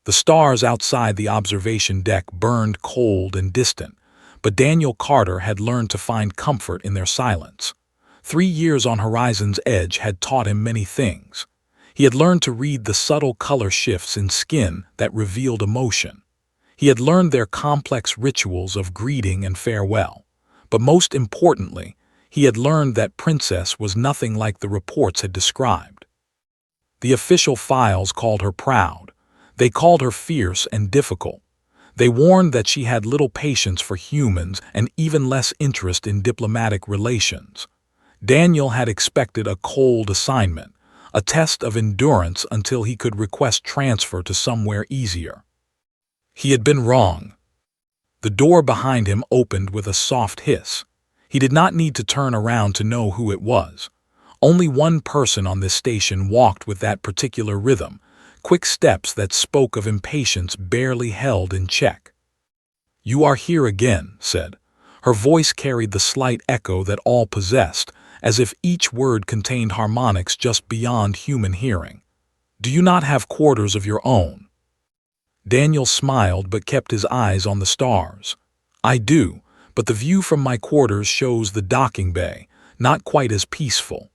The stars outside the observation deck burned cold and distant, but Daniel Carter had learned to find comfort in their silence. 3 years on Horizon's edge had taught him many things. He had learned to read the subtle color shifts in skin that revealed emotion. He had learned their complex rituals of greeting and farewell. But most importantly, he had learned that Princess was nothing like the reports had described. The official files called her proud. They called her fierce and difficult. They warned that she had little patience for humans and even less interest in diplomatic relations. Daniel had expected a cold assignment, a test of endurance until he could request transfer to somewhere easier. He had been wrong. The door behind him opened with a soft hiss. He did not need to turn around to know who it was. Only one person on this station walked with that particular rhythm, quick steps that spoke of impatience barely held in check. "You are here again," said. Her voice carried the slight echo that all possessed, as if each word contained harmonics just beyond human hearing. "Do you not have quarters of your own?" Daniel smiled but kept his eyes on the stars. "I do, but the view from my quarters shows the docking bay, not quite as peaceful."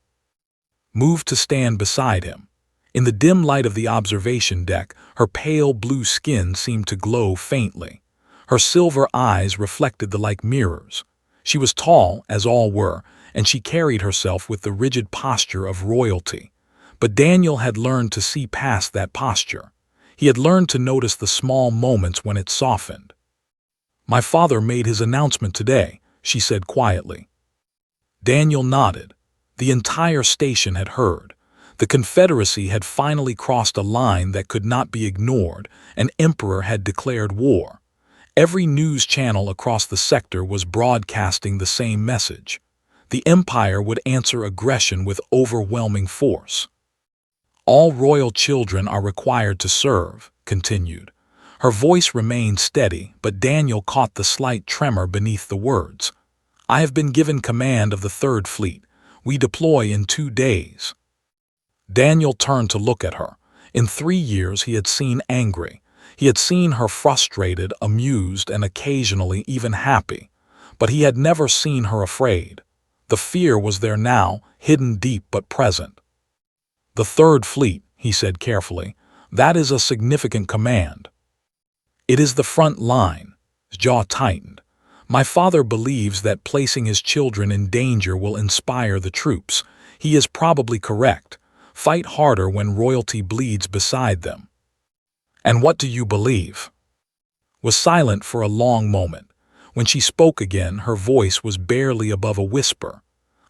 Moved to stand beside him. In the dim light of the observation deck, her pale blue skin seemed to glow faintly. Her silver eyes reflected the like mirrors. She was tall, as all were, and she carried herself with the rigid posture of royalty. But Daniel had learned to see past that posture. He had learned to notice the small moments when it softened. "My father made his announcement today," she said quietly. Daniel nodded. The entire station had heard. The Confederacy had finally crossed a line that could not be ignored. An emperor had declared war. Every news channel across the sector was broadcasting the same message. The empire would answer aggression with overwhelming force. "All royal children are required to serve," continued. Her voice remained steady, but Daniel caught the slight tremor beneath the words. "I have been given command of the Third Fleet. We deploy in 2 days." Daniel turned to look at her. In 3 years he had seen angry. He had seen her frustrated, amused, and occasionally even happy. But he had never seen her afraid. The fear was there now, hidden deep but present. "The Third Fleet," he said carefully. "That is a significant command." "It is the front line." His jaw tightened. "My father believes that placing his children in danger will inspire the troops. He is probably correct. Fight harder when royalty bleeds beside them." "And what do you believe?" Was silent for a long moment. When she spoke again, her voice was barely above a whisper.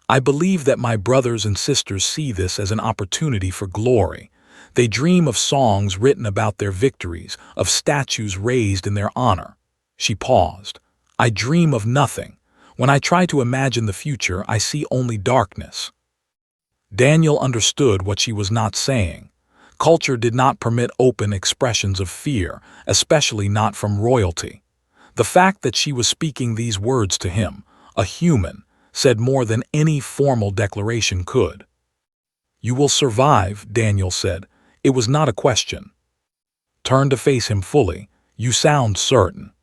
"I believe that my brothers and sisters see this as an opportunity for glory. They dream of songs written about their victories, of statues raised in their honor." She paused. "I dream of nothing. When I try to imagine the future, I see only darkness." Daniel understood what she was not saying. Culture did not permit open expressions of fear, especially not from royalty. The fact that she was speaking these words to him, a human, said more than any formal declaration could. "You will survive," Daniel said. It was not a question. Turned to face him fully. "You sound certain."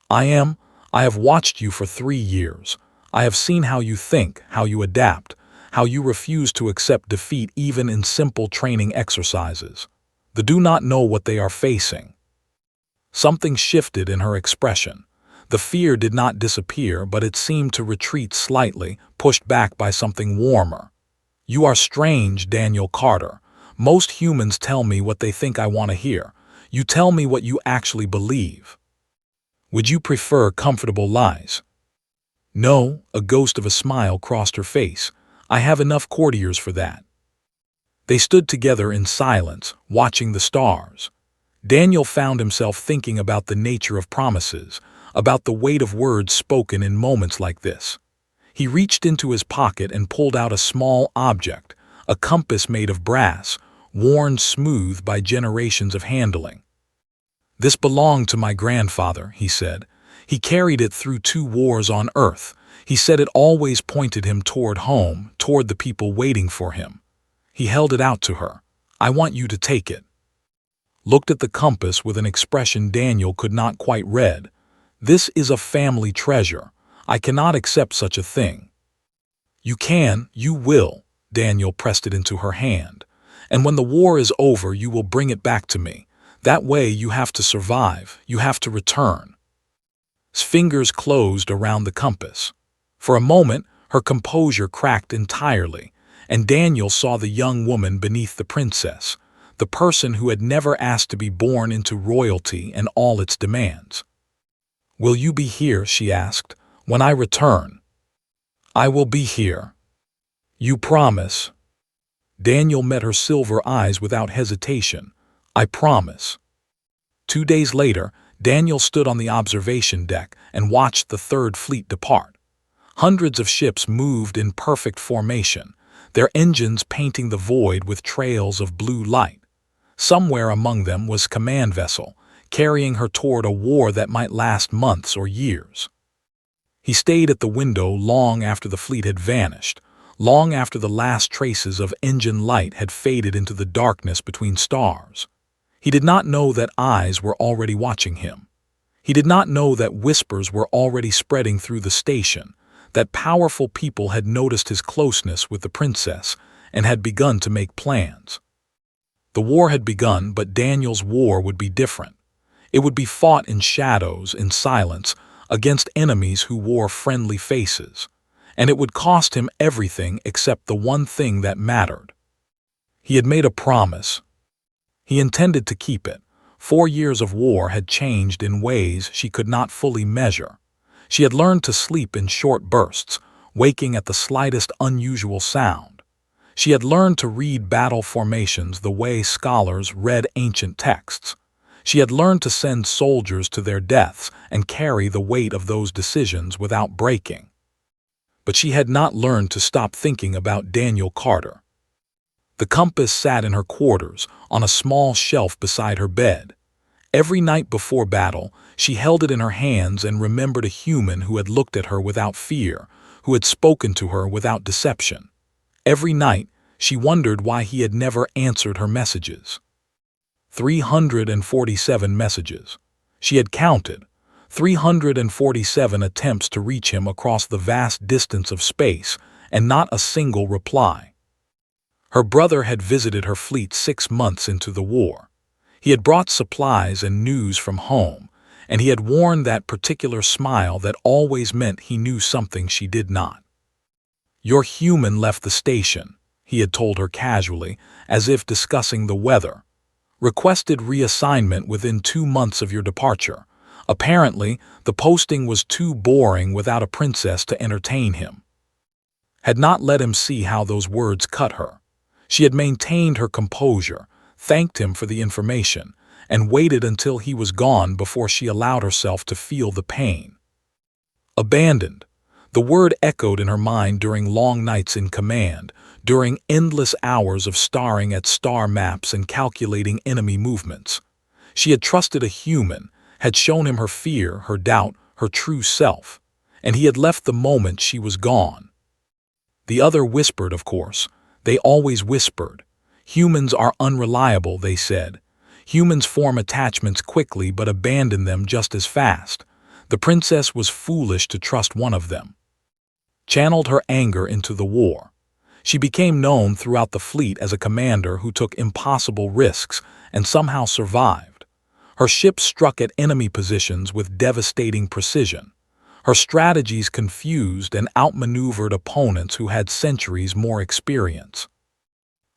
"I am. I have watched you for 3 years. I have seen how you think, how you adapt, how you refuse to accept defeat even in simple training exercises. They do not know what they are facing." Something shifted in her expression. The fear did not disappear, but it seemed to retreat slightly, pushed back by something warmer. "You are strange, Daniel Carter. Most humans tell me what they think I want to hear. You tell me what you actually believe. Would you prefer comfortable lies?" "No," a ghost of a smile crossed her face. "I have enough courtiers for that." They stood together in silence, watching the stars. Daniel found himself thinking about the nature of promises, about the weight of words spoken in moments like this. He reached into his pocket and pulled out a small object, a compass made of brass, worn smooth by generations of handling. "This belonged to my grandfather," he said. "He carried it through 2 wars on Earth. He said it always pointed him toward home, toward the people waiting for him." He held it out to her. "I want you to take it." looked at the compass with an expression Daniel could not quite read. "This is a family treasure. I cannot accept such a thing." "You can, you will." Daniel pressed it into her hand. "And when the war is over, you will bring it back to me. That way you have to survive, you have to return." His fingers closed around the compass. For a moment, her composure cracked entirely, and Daniel saw the young woman beneath the princess, the person who had never asked to be born into royalty and all its demands. "Will you be here?" she asked. "When I return?" "I will be here." "You promise?" Daniel met her silver eyes without hesitation. "I promise." 2 days later, Daniel stood on the observation deck and watched the Third Fleet depart. Hundreds of ships moved in perfect formation, their engines painting the void with trails of blue light. Somewhere among them was a command vessel, carrying her toward a war that might last months or years. He stayed at the window long after the fleet had vanished, long after the last traces of engine light had faded into the darkness between stars. He did not know that eyes were already watching him. He did not know that whispers were already spreading through the station, that powerful people had noticed his closeness with the princess and had begun to make plans. The war had begun, but Daniel's war would be different. It would be fought in shadows, in silence, against enemies who wore friendly faces. And it would cost him everything except the one thing that mattered. He had made a promise. He intended to keep it. 4 years of war had changed in ways she could not fully measure. She had learned to sleep in short bursts, waking at the slightest unusual sound. She had learned to read battle formations the way scholars read ancient texts. She had learned to send soldiers to their deaths and carry the weight of those decisions without breaking. But she had not learned to stop thinking about Daniel Carter. The compass sat in her quarters, on a small shelf beside her bed. Every night before battle, she held it in her hands and remembered a human who had looked at her without fear, who had spoken to her without deception. Every night, she wondered why he had never answered her messages. 347 messages. She had counted. 347 attempts to reach him across the vast distance of space, and not a single reply. Her brother had visited her fleet 6 months into the war. He had brought supplies and news from home, and he had worn that particular smile that always meant he knew something she did not. "Your human left the station," he had told her casually, as if discussing the weather. "Requested reassignment within 2 months of your departure. Apparently, the posting was too boring without a princess to entertain him." Had not let him see how those words cut her. She had maintained her composure, thanked him for the information, and waited until he was gone before she allowed herself to feel the pain. Abandoned. The word echoed in her mind during long nights in command, during endless hours of staring at star maps and calculating enemy movements. She had trusted a human, had shown him her fear, her doubt, her true self, and he had left the moment she was gone. The other whispered, of course. They always whispered. Humans are unreliable, they said. Humans form attachments quickly but abandon them just as fast. The princess was foolish to trust one of them. Channeled her anger into the war. She became known throughout the fleet as a commander who took impossible risks and somehow survived. Her ships struck at enemy positions with devastating precision. Her strategies confused and outmaneuvered opponents who had centuries more experience.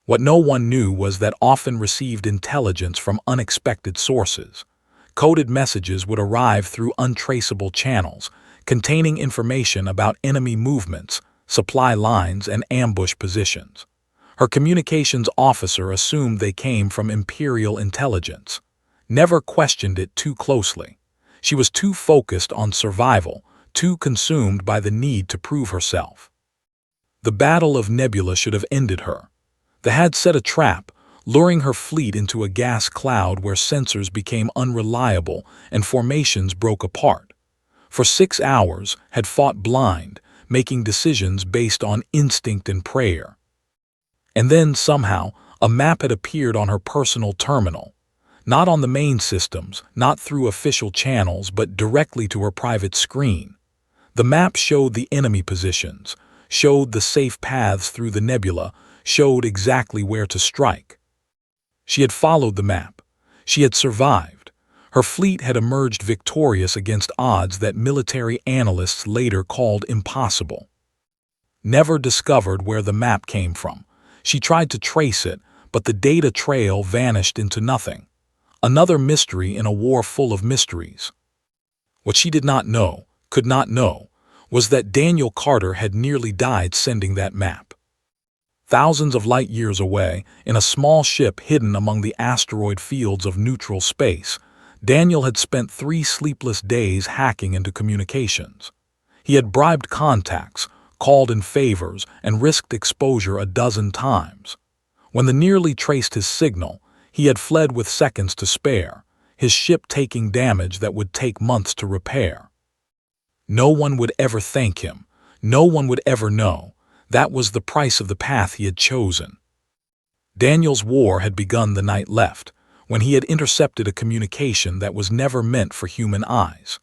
What no one knew was that often received intelligence from unexpected sources. Coded messages would arrive through untraceable channels, containing information about enemy movements, supply lines, and ambush positions. Her communications officer assumed they came from Imperial intelligence, never questioned it too closely. She was too focused on survival, too consumed by the need to prove herself. The Battle of Nebula should have ended her. They had set a trap, luring her fleet into a gas cloud where sensors became unreliable and formations broke apart. For 6 hours, had fought blind, making decisions based on instinct and prayer. And then, somehow, a map had appeared on her personal terminal. Not on the main systems, not through official channels, but directly to her private screen. The map showed the enemy positions, showed the safe paths through the nebula, showed exactly where to strike. She had followed the map. She had survived. Her fleet had emerged victorious against odds that military analysts later called impossible. Never discovered where the map came from. She tried to trace it, but the data trail vanished into nothing. Another mystery in a war full of mysteries. What she did not know, could not know, was that Daniel Carter had nearly died sending that map. Thousands of light years away, in a small ship hidden among the asteroid fields of neutral space, Daniel had spent 3 sleepless days hacking into communications. He had bribed contacts, called in favors, and risked exposure a dozen times. When the nearly traced his signal, he had fled with seconds to spare, his ship taking damage that would take months to repair. No one would ever thank him. No one would ever know. That was the price of the path he had chosen. Daniel's war had begun the night left, when he had intercepted a communication that was never meant for human eyes.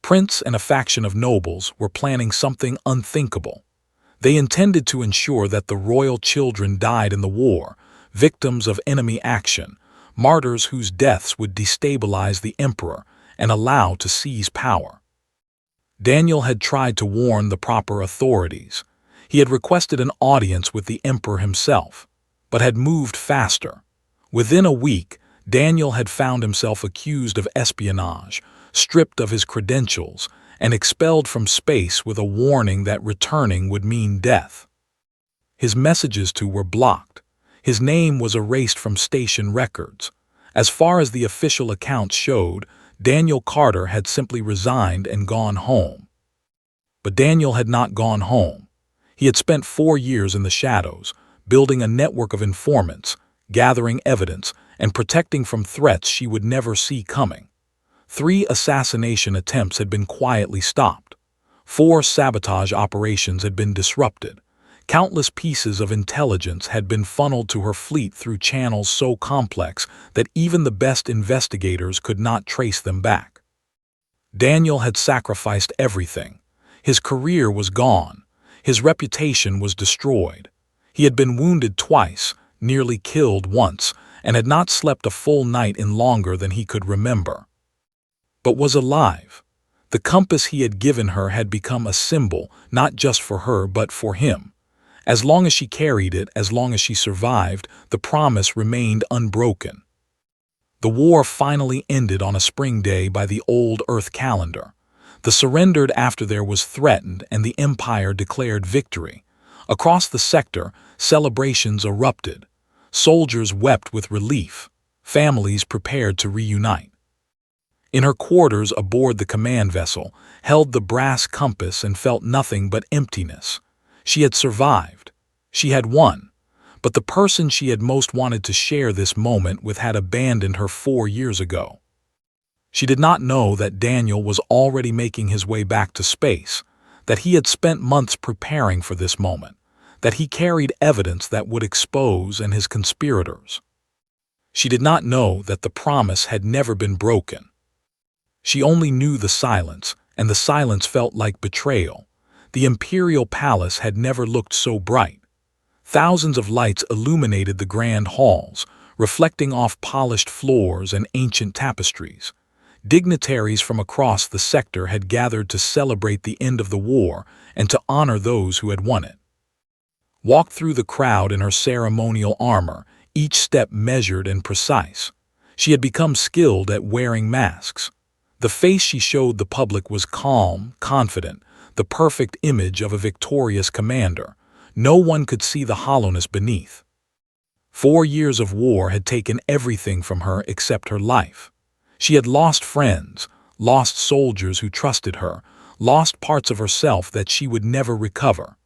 Prince and a faction of nobles were planning something unthinkable. They intended to ensure that the royal children died in the war, victims of enemy action, martyrs whose deaths would destabilize the emperor and allow to seize power. Daniel had tried to warn the proper authorities. He had requested an audience with the emperor himself, but had moved faster. Within a week, Daniel had found himself accused of espionage, stripped of his credentials, and expelled from space with a warning that returning would mean death. His messages too were blocked. His name was erased from station records. As far as the official accounts showed, Daniel Carter had simply resigned and gone home. But Daniel had not gone home. He had spent 4 years in the shadows, building a network of informants, gathering evidence, and protecting from threats she would never see coming. 3 assassination attempts had been quietly stopped. 4 sabotage operations had been disrupted. Countless pieces of intelligence had been funneled to her fleet through channels so complex that even the best investigators could not trace them back. Daniel had sacrificed everything. His career was gone. His reputation was destroyed. He had been wounded twice, nearly killed once, and had not slept a full night in longer than he could remember. But was alive. The compass he had given her had become a symbol, not just for her but for him. As long as she carried it, as long as she survived, the promise remained unbroken. The war finally ended on a spring day by the old Earth calendar. The surrendered after there was threatened and the Empire declared victory. Across the sector, celebrations erupted. Soldiers wept with relief. Families prepared to reunite. In her quarters aboard the command vessel, held the brass compass and felt nothing but emptiness. She had survived. She had won. But the person she had most wanted to share this moment with had abandoned her 4 years ago. She did not know that Daniel was already making his way back to space, that he had spent months preparing for this moment, that he carried evidence that would expose and his conspirators. She did not know that the promise had never been broken. She only knew the silence, and the silence felt like betrayal. The imperial palace had never looked so bright. Thousands of lights illuminated the grand halls, reflecting off polished floors and ancient tapestries. Dignitaries from across the sector had gathered to celebrate the end of the war and to honor those who had won it. Walked through the crowd in her ceremonial armor, each step measured and precise. She had become skilled at wearing masks. The face she showed the public was calm, confident, the perfect image of a victorious commander. No one could see the hollowness beneath. 4 years of war had taken everything from her except her life. She had lost friends, lost soldiers who trusted her, lost parts of herself that she would never recover.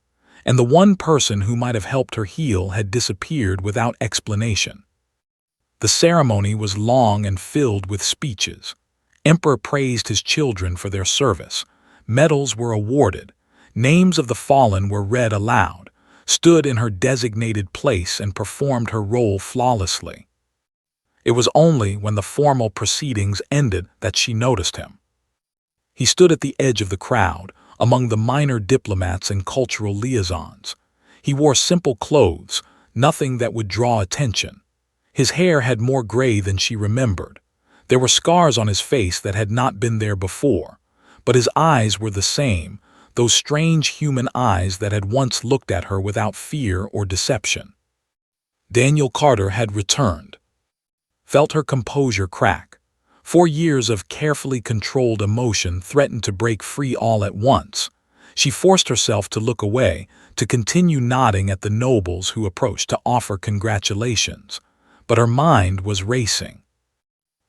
And the one person who might have helped her heal had disappeared without explanation. The ceremony was long and filled with speeches. Emperor praised his children for their service. Medals were awarded. Names of the fallen were read aloud, stood in her designated place and performed her role flawlessly. It was only when the formal proceedings ended that she noticed him. He stood at the edge of the crowd, among the minor diplomats and cultural liaisons. He wore simple clothes, nothing that would draw attention. His hair had more gray than she remembered. There were scars on his face that had not been there before, but his eyes were the same, those strange human eyes that had once looked at her without fear or deception. Daniel Carter had returned. Felt her composure crack. 4 years of carefully controlled emotion threatened to break free all at once. She forced herself to look away, to continue nodding at the nobles who approached to offer congratulations. But her mind was racing.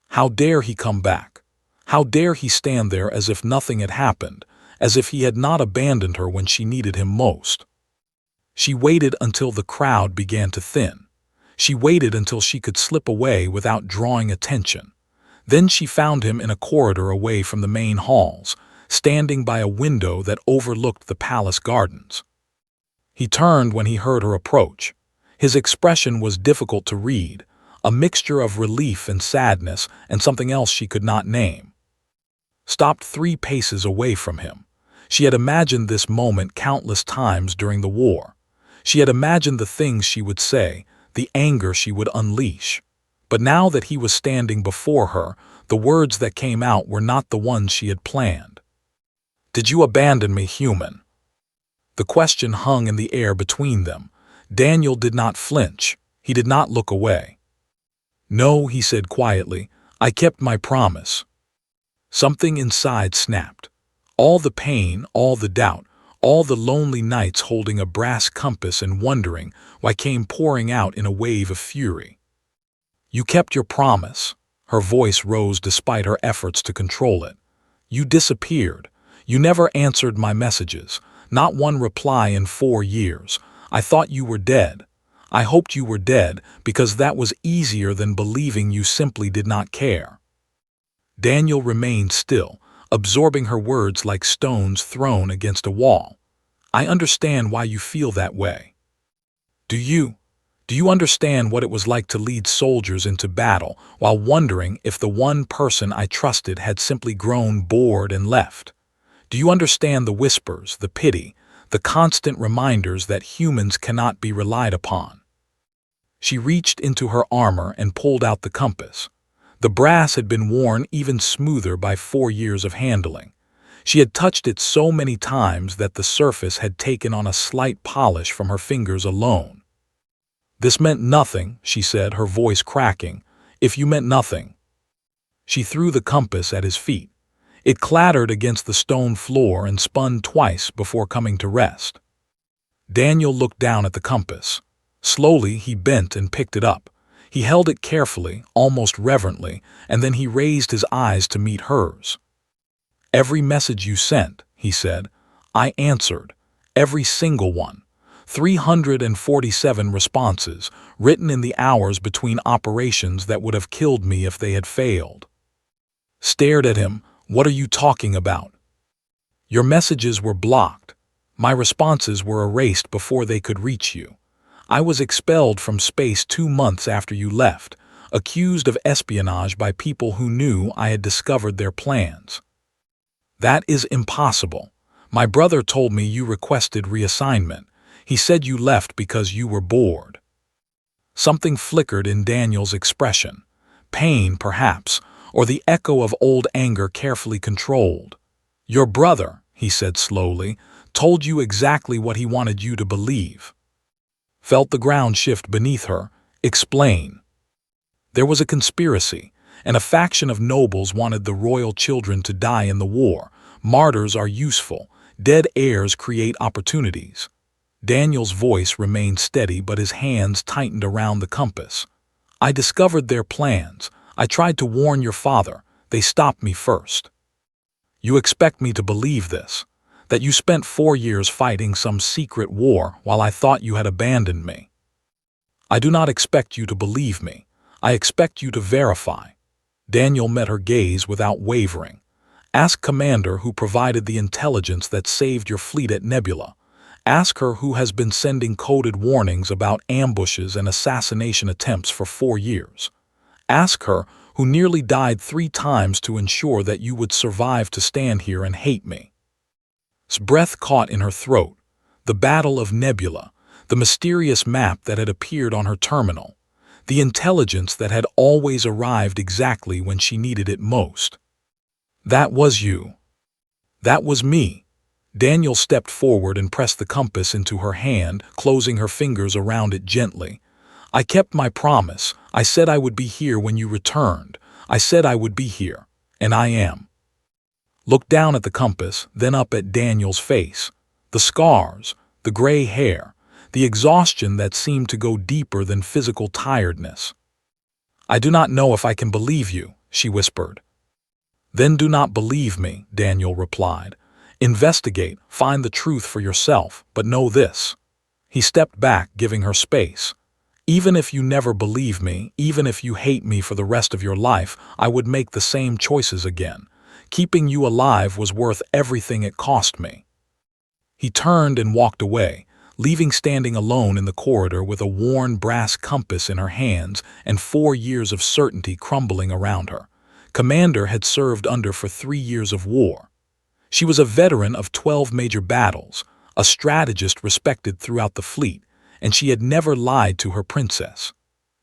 How dare he come back? How dare he stand there as if nothing had happened, as if he had not abandoned her when she needed him most? She waited until the crowd began to thin. She waited until she could slip away without drawing attention. Then she found him in a corridor away from the main halls, standing by a window that overlooked the palace gardens. He turned when he heard her approach. His expression was difficult to read, a mixture of relief and sadness and something else she could not name. Stopped 3 paces away from him. She had imagined this moment countless times during the war. She had imagined the things she would say, the anger she would unleash. But now that he was standing before her, the words that came out were not the ones she had planned. "Did you abandon me, human?" The question hung in the air between them. Daniel did not flinch. He did not look away. "No," he said quietly, "I kept my promise." Something inside snapped. All the pain, all the doubt, all the lonely nights holding a brass compass and wondering why came pouring out in a wave of fury. "You kept your promise." Her voice rose despite her efforts to control it. "You disappeared. You never answered my messages. Not one reply in 4 years. I thought you were dead. I hoped you were dead because that was easier than believing you simply did not care." Daniel remained still, absorbing her words like stones thrown against a wall. "I understand why you feel that way." Do you understand what it was like to lead soldiers into battle while wondering if the one person I trusted had simply grown bored and left? Do you understand the whispers, the pity, the constant reminders that humans cannot be relied upon? She reached into her armor and pulled out the compass. The brass had been worn even smoother by 4 years of handling. She had touched it so many times that the surface had taken on a slight polish from her fingers alone. "This meant nothing," she said, her voice cracking. "If you meant nothing." She threw the compass at his feet. It clattered against the stone floor and spun twice before coming to rest. Daniel looked down at the compass. Slowly he bent and picked it up. He held it carefully, almost reverently, and then he raised his eyes to meet hers. "Every message you sent," he said, "I answered. Every single one. 347 responses, written in the hours between operations that would have killed me if they had failed." Stared at him. "What are you talking about?" "Your messages were blocked. My responses were erased before they could reach you. I was expelled from space 2 months after you left, accused of espionage by people who knew I had discovered their plans." "That is impossible. My brother told me you requested reassignment. He said you left because you were bored." Something flickered in Daniel's expression. Pain, perhaps, or the echo of old anger carefully controlled. "Your brother," he said slowly, "told you exactly what he wanted you to believe." Felt the ground shift beneath her. "Explain." "There was a conspiracy, and a faction of nobles wanted the royal children to die in the war. Martyrs are useful. Dead heirs create opportunities." Daniel's voice remained steady, but his hands tightened around the compass. "I discovered their plans. I tried to warn your father. They stopped me first." "You expect me to believe this? That you spent 4 years fighting some secret war while I thought you had abandoned me?" "I do not expect you to believe me. I expect you to verify." Daniel met her gaze without wavering. "Ask Commander who provided the intelligence that saved your fleet at Nebula. Ask her who has been sending coded warnings about ambushes and assassination attempts for 4 years. Ask her, who nearly died 3 times to ensure that you would survive to stand here and hate me." Breath caught in her throat. The Battle of Nebula, the mysterious map that had appeared on her terminal, the intelligence that had always arrived exactly when she needed it most. "That was you." "That was me." Daniel stepped forward and pressed the compass into her hand, closing her fingers around it gently. "I kept my promise. I said I would be here when you returned. I said I would be here. And I am." Looked down at the compass, then up at Daniel's face. The scars, the gray hair, the exhaustion that seemed to go deeper than physical tiredness. "I do not know if I can believe you," she whispered. "Then do not believe me," Daniel replied. "Investigate, find the truth for yourself, but know this." He stepped back, giving her space. "Even if you never believe me, even if you hate me for the rest of your life, I would make the same choices again. Keeping you alive was worth everything it cost me." He turned and walked away, leaving standing alone in the corridor with a worn brass compass in her hands and 4 years of certainty crumbling around her. Commander had served under for 3 years of war. She was a veteran of 12 major battles, a strategist respected throughout the fleet, and she had never lied to her princess.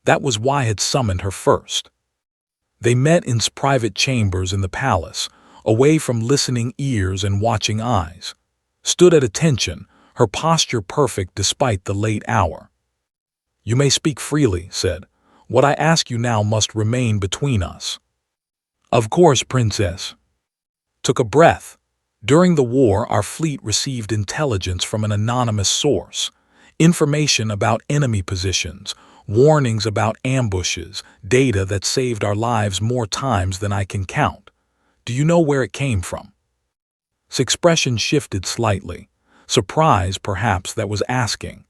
That was why had summoned her first. They met in private chambers in the palace, away from listening ears and watching eyes. Stood at attention, her posture perfect despite the late hour. "You may speak freely," said. "What I ask you now must remain between us." "Of course, Princess." Took a breath. "During the war, our fleet received intelligence from an anonymous source. Information about enemy positions, warnings about ambushes, data that saved our lives more times than I can count. Do you know where it came from?" His expression shifted slightly. Surprise, perhaps, that was asking.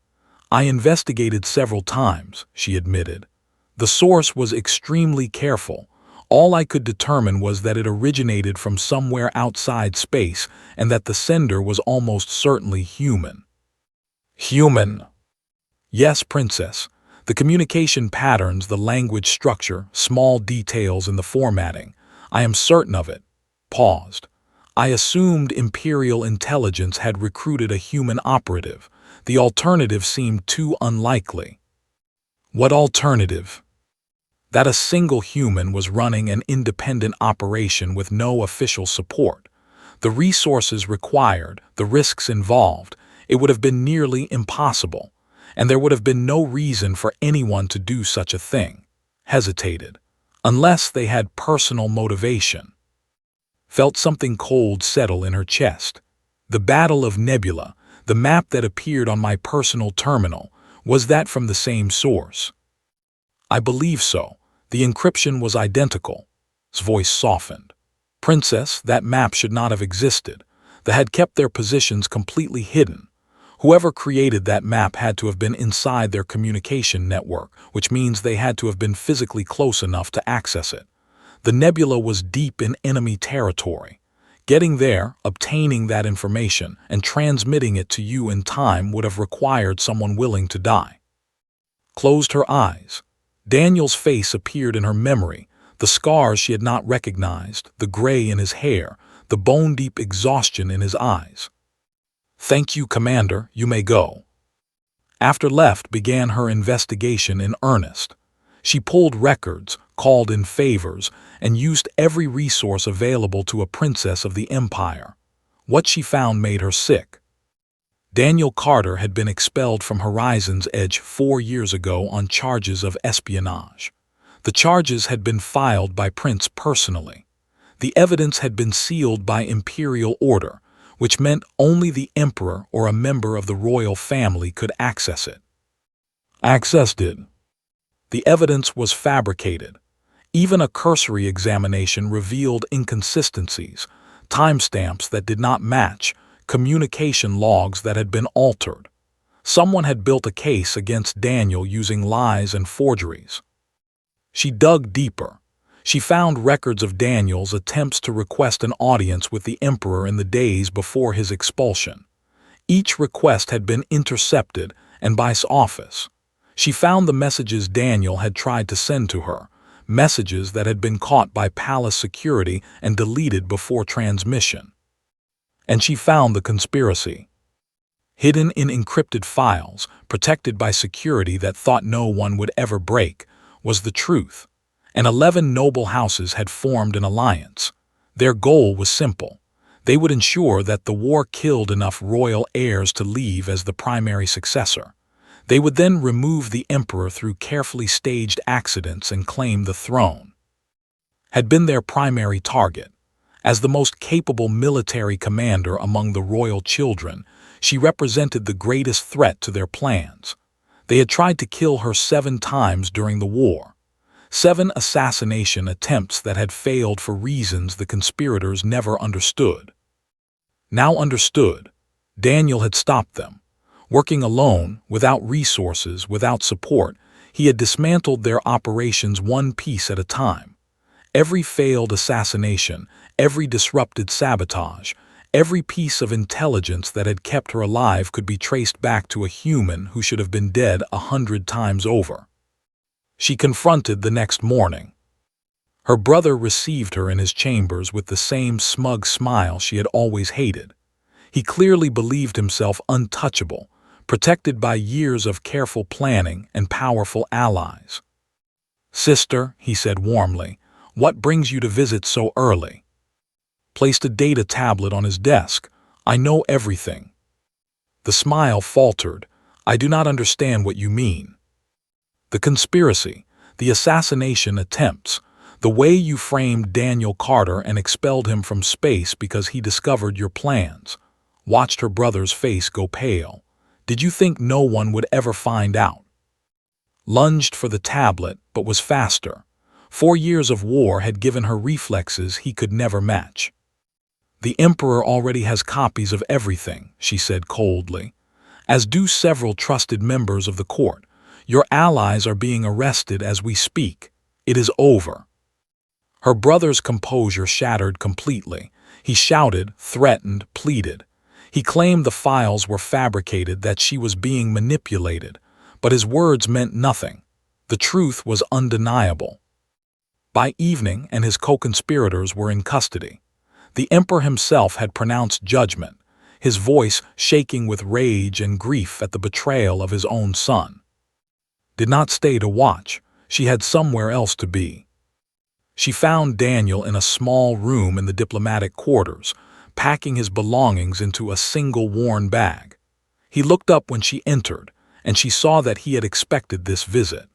"I investigated several times," she admitted. "The source was extremely careful. All I could determine was that it originated from somewhere outside space and that the sender was almost certainly human." "Human?" "Yes, Princess. The communication patterns, the language structure, small details in the formatting. I am certain of it." Paused. "I assumed Imperial intelligence had recruited a human operative. The alternative seemed too unlikely." "What alternative?" "That a single human was running an independent operation with no official support. The resources required, the risks involved, it would have been nearly impossible. And there would have been no reason for anyone to do such a thing." Hesitated. "Unless they had personal motivation." Felt something cold settle in her chest. "The Battle of Nebula, the map that appeared on my personal terminal, was that from the same source?" "I believe so. The encryption was identical." His voice softened. "Princess, that map should not have existed. They had kept their positions completely hidden. Whoever created that map had to have been inside their communication network, which means they had to have been physically close enough to access it. The nebula was deep in enemy territory. Getting there, obtaining that information, and transmitting it to you in time would have required someone willing to die." Closed her eyes. Daniel's face appeared in her memory, the scars she had not recognized, the gray in his hair, the bone-deep exhaustion in his eyes. "Thank you, Commander, you may go." After left began her investigation in earnest. She pulled records, called in favors, and used every resource available to a princess of the Empire. What she found made her sick. Daniel Carter had been expelled from Horizon's Edge 4 years ago on charges of espionage. The charges had been filed by Prince personally. The evidence had been sealed by imperial order, which meant only the emperor or a member of the royal family could access it. Accessed it. The evidence was fabricated. Even a cursory examination revealed inconsistencies, timestamps that did not match, communication logs that had been altered. Someone had built a case against Daniel using lies and forgeries. She dug deeper. She found records of Daniel's attempts to request an audience with the emperor in the days before his expulsion. Each request had been intercepted, and by his office. She found the messages Daniel had tried to send to her, messages that had been caught by palace security and deleted before transmission. And she found the conspiracy. Hidden in encrypted files, protected by security that thought no one would ever break, was the truth. And 11 noble houses had formed an alliance. Their goal was simple. They would ensure that the war killed enough royal heirs to leave as the primary successor. They would then remove the emperor through carefully staged accidents and claim the throne. Had been their primary target. As the most capable military commander among the royal children, she represented the greatest threat to their plans. They had tried to kill her 7 times during the war. 7 assassination attempts that had failed for reasons the conspirators never understood. Now understood. Daniel had stopped them. Working alone, without resources, without support, he had dismantled their operations one piece at a time. Every failed assassination, every disrupted sabotage, every piece of intelligence that had kept her alive could be traced back to a human who should have been dead 100 times over. She confronted the next morning. Her brother received her in his chambers with the same smug smile she had always hated. He clearly believed himself untouchable, protected by years of careful planning and powerful allies. "Sister," he said warmly, "what brings you to visit so early?" Placed a data tablet on his desk. "I know everything." The smile faltered. "I do not understand what you mean." "The conspiracy, the assassination attempts, the way you framed Daniel Carter and expelled him from space because he discovered your plans." Watched her brother's face go pale. "Did you think no one would ever find out?" Lunged for the tablet, but was faster. 4 years of war had given her reflexes he could never match. "The Emperor already has copies of everything," she said coldly, "as do several trusted members of the court. Your allies are being arrested as we speak. It is over." Her brother's composure shattered completely. He shouted, threatened, pleaded. He claimed the files were fabricated, that she was being manipulated, but his words meant nothing. The truth was undeniable. By evening, and his co-conspirators were in custody. The Emperor himself had pronounced judgment, his voice shaking with rage and grief at the betrayal of his own son. Did not stay to watch. She had somewhere else to be. She found Daniel in a small room in the diplomatic quarters, packing his belongings into a single worn bag. He looked up when she entered, and she saw that he had expected this visit.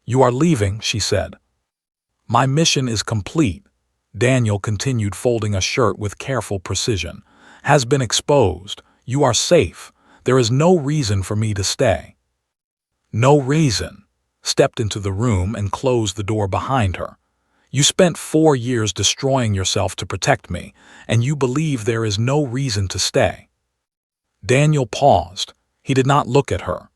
"You are leaving," she said. "My mission is complete," Daniel continued, folding a shirt with careful precision. "Has been exposed. You are safe. There is no reason for me to stay." "No reason." Stepped into the room and closed the door behind her. "You spent 4 years destroying yourself to protect me, and you believe there is no reason to stay." Daniel paused. He did not look at her.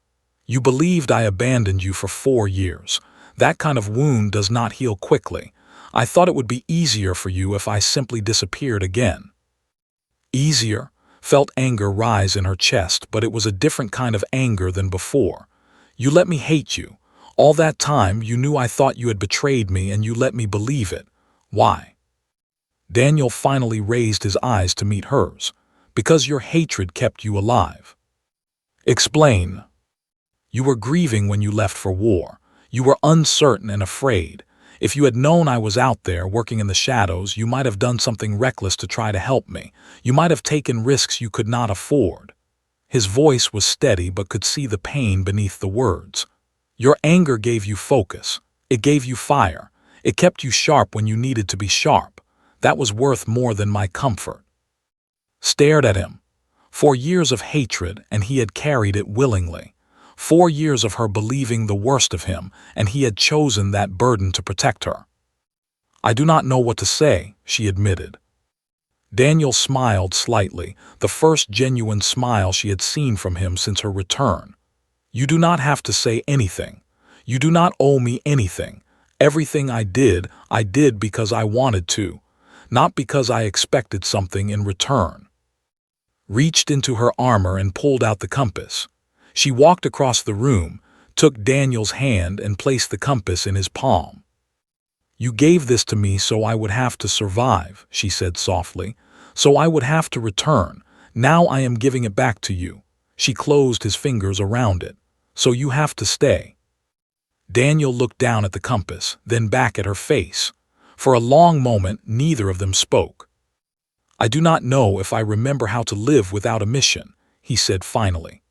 "You believed I abandoned you for 4 years. That kind of wound does not heal quickly. I thought it would be easier for you if I simply disappeared again." Easier? Felt anger rise in her chest, but it was a different kind of anger than before. "You let me hate you. All that time you knew I thought you had betrayed me, and you let me believe it. Why?" Daniel finally raised his eyes to meet hers. "Because your hatred kept you alive." "Explain." "You were grieving when you left for war. You were uncertain and afraid. If you had known I was out there working in the shadows, you might have done something reckless to try to help me. You might have taken risks you could not afford." His voice was steady, but could see the pain beneath the words. "Your anger gave you focus. It gave you fire. It kept you sharp when you needed to be sharp. That was worth more than my comfort." Stared at him. 4 years of hatred, and he had carried it willingly. 4 years of her believing the worst of him, and he had chosen that burden to protect her. "I do not know what to say," she admitted. Daniel smiled slightly, the first genuine smile she had seen from him since her return. "You do not have to say anything. You do not owe me anything. Everything I did because I wanted to, not because I expected something in return." Reached into her armor and pulled out the compass. She walked across the room, took Daniel's hand and placed the compass in his palm. You gave this to me so I would have to survive, she said softly. So I would have to return. Now I am giving it back to you. She closed his fingers around it. So you have to stay. Daniel looked down at the compass, then back at her face. For a long moment, neither of them spoke. I do not know if I remember how to live without a mission, he said finally.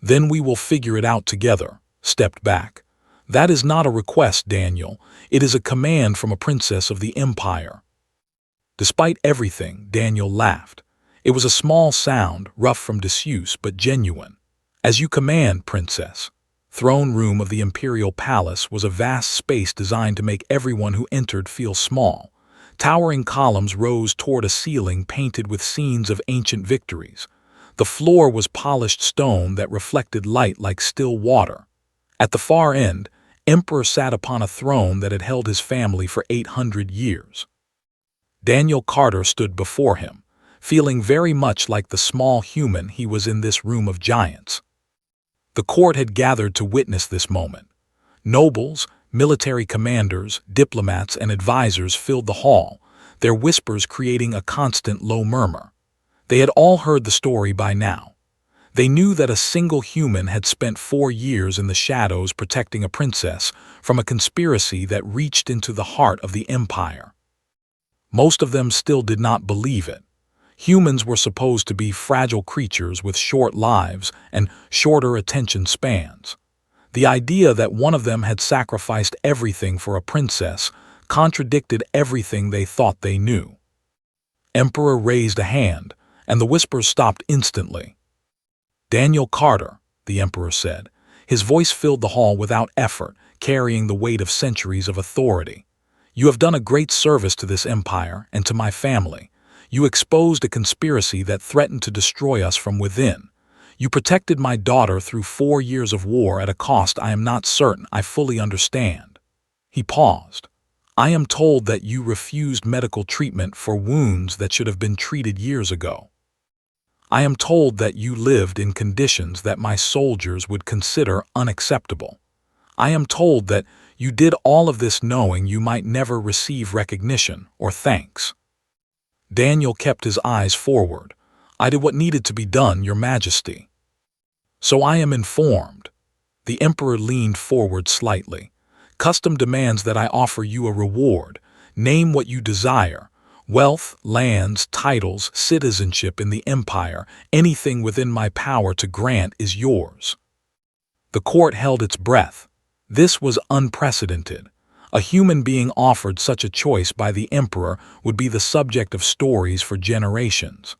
Then we will figure it out together, stepped back. That is not a request, Daniel. It is a command from a princess of the Empire. Despite everything, Daniel laughed. It was a small sound, rough from disuse, but genuine. As you command, princess. Throne room of the Imperial Palace was a vast space designed to make everyone who entered feel small. Towering columns rose toward a ceiling painted with scenes of ancient victories. The floor was polished stone that reflected light like still water. At the far end, Emperor sat upon a throne that had held his family for 800 years. Daniel Carter stood before him, feeling very much like the small human he was in this room of giants. The court had gathered to witness this moment. Nobles, military commanders, diplomats, and advisors filled the hall, their whispers creating a constant low murmur. They had all heard the story by now. They knew that a single human had spent 4 years in the shadows protecting a princess from a conspiracy that reached into the heart of the empire. Most of them still did not believe it. Humans were supposed to be fragile creatures with short lives and shorter attention spans. The idea that one of them had sacrificed everything for a princess contradicted everything they thought they knew. Emperor raised a hand, and the whispers stopped instantly. Daniel Carter, the Emperor said. His voice filled the hall without effort, carrying the weight of centuries of authority. You have done a great service to this empire and to my family. You exposed a conspiracy that threatened to destroy us from within. You protected my daughter through 4 years of war at a cost I am not certain I fully understand. He paused. I am told that you refused medical treatment for wounds that should have been treated years ago. I am told that you lived in conditions that my soldiers would consider unacceptable. I am told that you did all of this knowing you might never receive recognition or thanks. Daniel kept his eyes forward. I did what needed to be done, Your Majesty. So I am informed. The Emperor leaned forward slightly. Custom demands that I offer you a reward. Name what you desire. Wealth, lands, titles, citizenship in the Empire, anything within my power to grant is yours. The court held its breath. This was unprecedented. A human being offered such a choice by the Emperor would be the subject of stories for generations.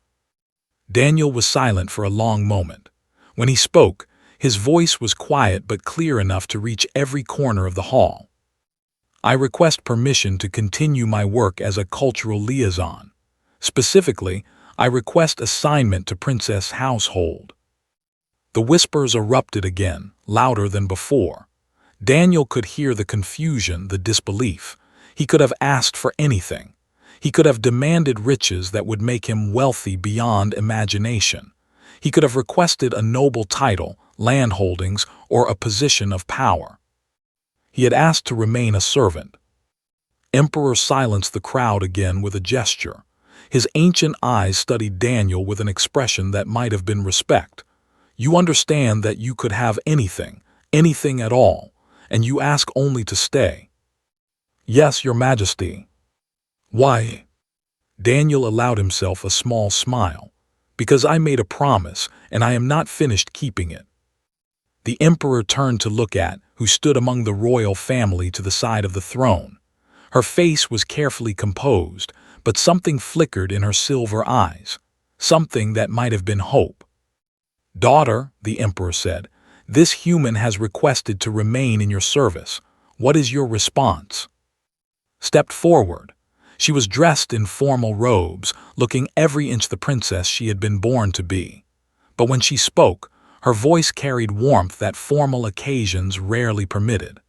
Daniel was silent for a long moment. When he spoke, his voice was quiet but clear enough to reach every corner of the hall. I request permission to continue my work as a cultural liaison. Specifically, I request assignment to Princess Household. The whispers erupted again, louder than before. Daniel could hear the confusion, the disbelief. He could have asked for anything. He could have demanded riches that would make him wealthy beyond imagination. He could have requested a noble title, land holdings, or a position of power. He had asked to remain a servant. Emperor silenced the crowd again with a gesture. His ancient eyes studied Daniel with an expression that might have been respect. You understand that you could have anything, anything at all, and you ask only to stay. Yes, Your Majesty. Why? Daniel allowed himself a small smile. Because I made a promise, and I am not finished keeping it. The Emperor turned to look at who stood among the royal family to the side of the throne. Her face was carefully composed, but something flickered in her silver eyes, something that might have been hope. Daughter, the Emperor said, this human has requested to remain in your service. What is your response? Stepped forward. She was dressed in formal robes, looking every inch the princess she had been born to be. But when she spoke, her voice carried warmth that formal occasions rarely permitted.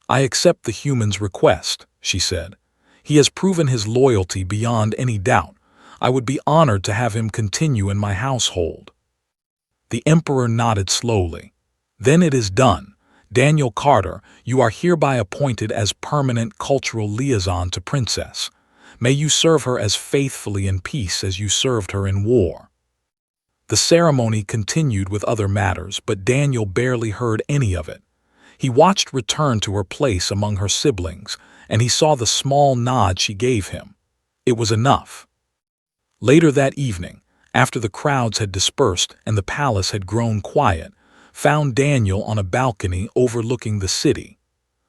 I accept the human's request, she said. He has proven his loyalty beyond any doubt. I would be honored to have him continue in my household. The Emperor nodded slowly. Then it is done. Daniel Carter, you are hereby appointed as permanent cultural liaison to Princess. May you serve her as faithfully in peace as you served her in war." The ceremony continued with other matters, but Daniel barely heard any of it. He watched return to her place among her siblings, and he saw the small nod she gave him. It was enough. Later that evening, after the crowds had dispersed and the palace had grown quiet, found Daniel on a balcony overlooking the city.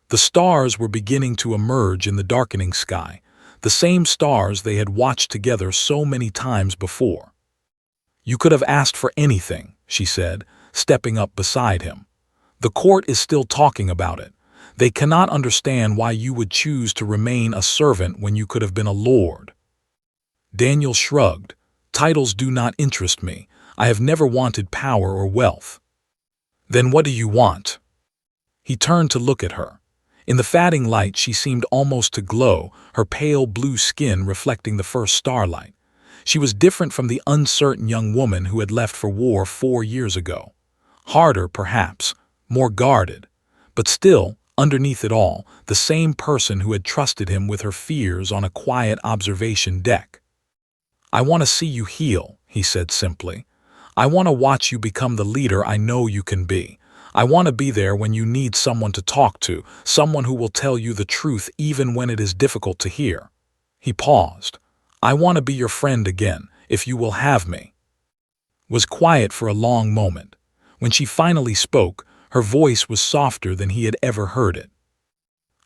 The stars were beginning to emerge in the darkening sky, the same stars they had watched together so many times before. "You could have asked for anything," she said, stepping up beside him. "The court is still talking about it. They cannot understand why you would choose to remain a servant when you could have been a lord." Daniel shrugged. "Titles do not interest me. I have never wanted power or wealth." "Then what do you want?" He turned to look at her. In the fading light she seemed almost to glow, her pale blue skin reflecting the first starlight. She was different from the uncertain young woman who had left for war 4 years ago. Harder, perhaps, more guarded, but still, underneath it all, the same person who had trusted him with her fears on a quiet observation deck. "I want to see you heal," he said simply. "I want to watch you become the leader I know you can be. I want to be there when you need someone to talk to, someone who will tell you the truth even when it is difficult to hear." He paused. "I want to be your friend again, if you will have me." Was quiet for a long moment. When she finally spoke, her voice was softer than he had ever heard it.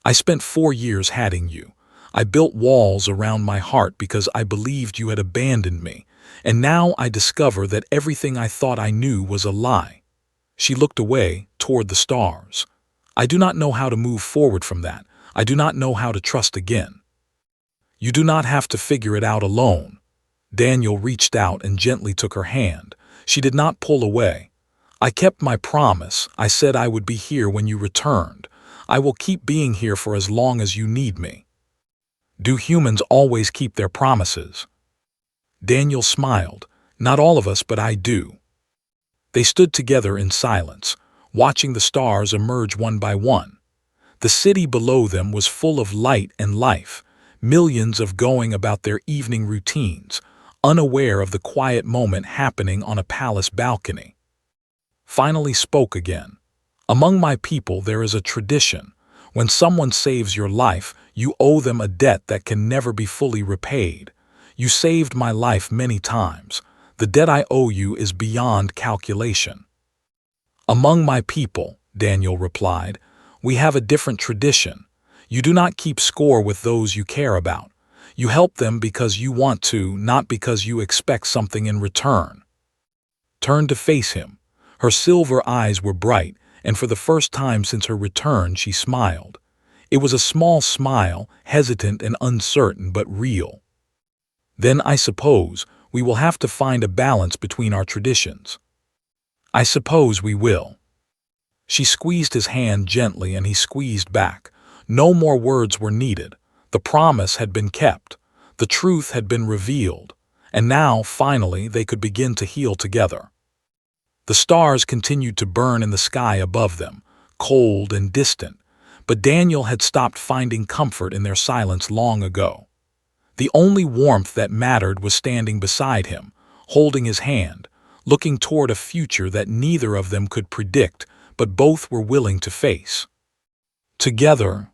"I spent 4 years hiding you. I built walls around my heart because I believed you had abandoned me, and now I discover that everything I thought I knew was a lie." She looked away, toward the stars. "I do not know how to move forward from that. I do not know how to trust again." "You do not have to figure it out alone." Daniel reached out and gently took her hand. She did not pull away. "I kept my promise. I said I would be here when you returned. I will keep being here for as long as you need me." "Do humans always keep their promises?" Daniel smiled. "Not all of us, but I do." They stood together in silence, watching the stars emerge one by one. The city below them was full of light and life, millions of going about their evening routines, unaware of the quiet moment happening on a palace balcony. Finally spoke again. "Among my people there is a tradition. When someone saves your life, you owe them a debt that can never be fully repaid. You saved my life many times. The debt I owe you is beyond calculation." "Among my people," Daniel replied, "we have a different tradition. You do not keep score with those you care about. You help them because you want to, not because you expect something in return." Turned to face him. Her silver eyes were bright, and for the first time since her return she smiled. It was a small smile, hesitant and uncertain, but real. "Then I suppose we will have to find a balance between our traditions." "I suppose we will." She squeezed his hand gently and he squeezed back. No more words were needed. The promise had been kept. The truth had been revealed. And now, finally, they could begin to heal together. The stars continued to burn in the sky above them, cold and distant, but Daniel had stopped finding comfort in their silence long ago. The only warmth that mattered was standing beside him, holding his hand, looking toward a future that neither of them could predict, but both were willing to face. Together,